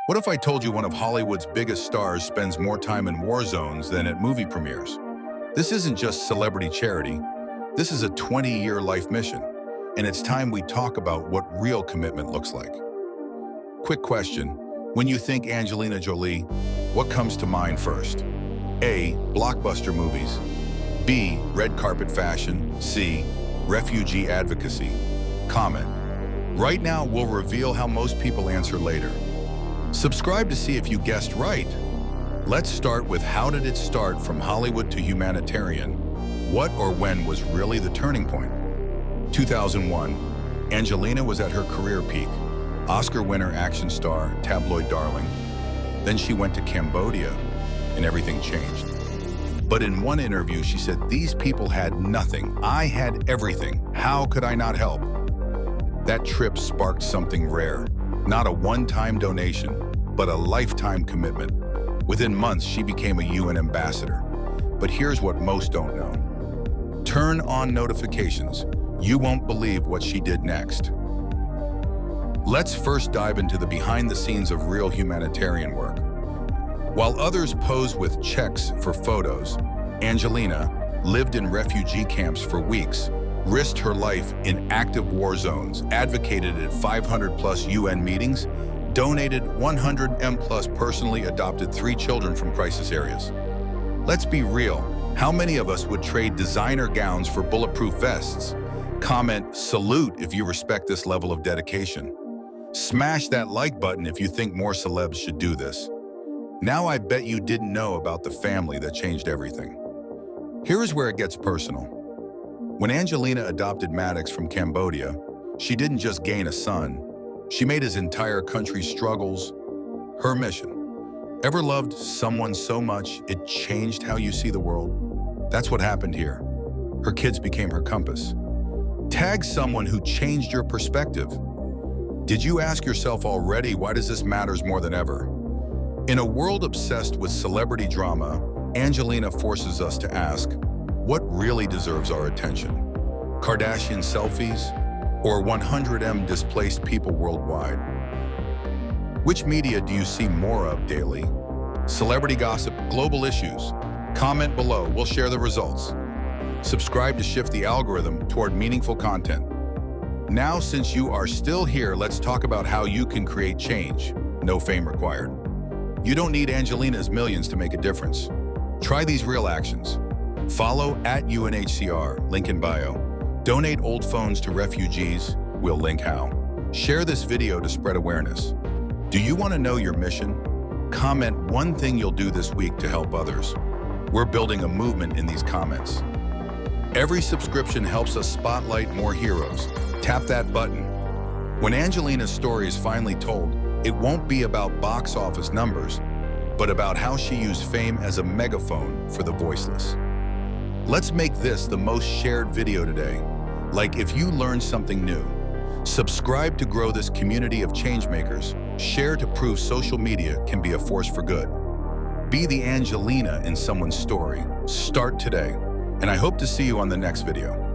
What if I told you one of Hollywood's biggest stars spends more time in war zones than at movie premieres? This isn't just celebrity charity. This is a 20-year life mission, and it's time we talk about what real commitment looks like. Quick question. When you think Angelina Jolie, what comes to mind first? A. Blockbuster movies. B. Red carpet fashion. C. Refugee advocacy. Comment. Right now, we'll reveal how most people answer later. Subscribe to see if you guessed right. Let's start with how did it start from Hollywood to humanitarian? What or when was really the turning point? 2001, Angelina was at her career peak. Oscar winner, action star, tabloid darling. Then she went to Cambodia and everything changed. But in one interview, she said, "These people had nothing. I had everything. How could I not help?" That trip sparked something rare. Not a one-time donation, but a lifetime commitment. Within months, she became a UN ambassador. But here's what most don't know. Turn on notifications. You won't believe what she did next. Let's first dive into the behind the scenes of real humanitarian work. While others pose with checks for photos, Angelina lived in refugee camps for weeks, risked her life in active war zones, advocated at 500+ UN meetings, donated 100+ personally adopted 3 children from crisis areas. Let's be real. How many of us would trade designer gowns for bulletproof vests? Comment salute if you respect this level of dedication. Smash that like button if you think more celebs should do this. Now I bet you didn't know about the family that changed everything. Here is where it gets personal. When Angelina adopted Maddox from Cambodia, she didn't just gain a son. She made his entire country's struggles her mission. Ever loved someone so much it changed how you see the world? That's what happened here. Her kids became her compass. Tag someone who changed your perspective. Did you ask yourself already, why does this matter more than ever? In a world obsessed with celebrity drama, Angelina forces us to ask, what really deserves our attention? Kardashian selfies or 100M displaced people worldwide? Which media do you see more of daily? Celebrity gossip, global issues? Comment below, we'll share the results. Subscribe to shift the algorithm toward meaningful content. Now, since you are still here, let's talk about how you can create change. No fame required. You don't need Angelina's millions to make a difference. Try these real actions. Follow @UNHCR, link in bio. Donate old phones to refugees, we'll link how. Share this video to spread awareness. Do you want to know your mission? Comment one thing you'll do this week to help others. We're building a movement in these comments. Every subscription helps us spotlight more heroes. Tap that button. When Angelina's story is finally told, it won't be about box office numbers, but about how she used fame as a megaphone for the voiceless. Let's make this the most shared video today. Like if you learned something new. Subscribe to grow this community of changemakers. Share to prove social media can be a force for good. Be the Angelina in someone's story. Start today. And I hope to see you on the next video.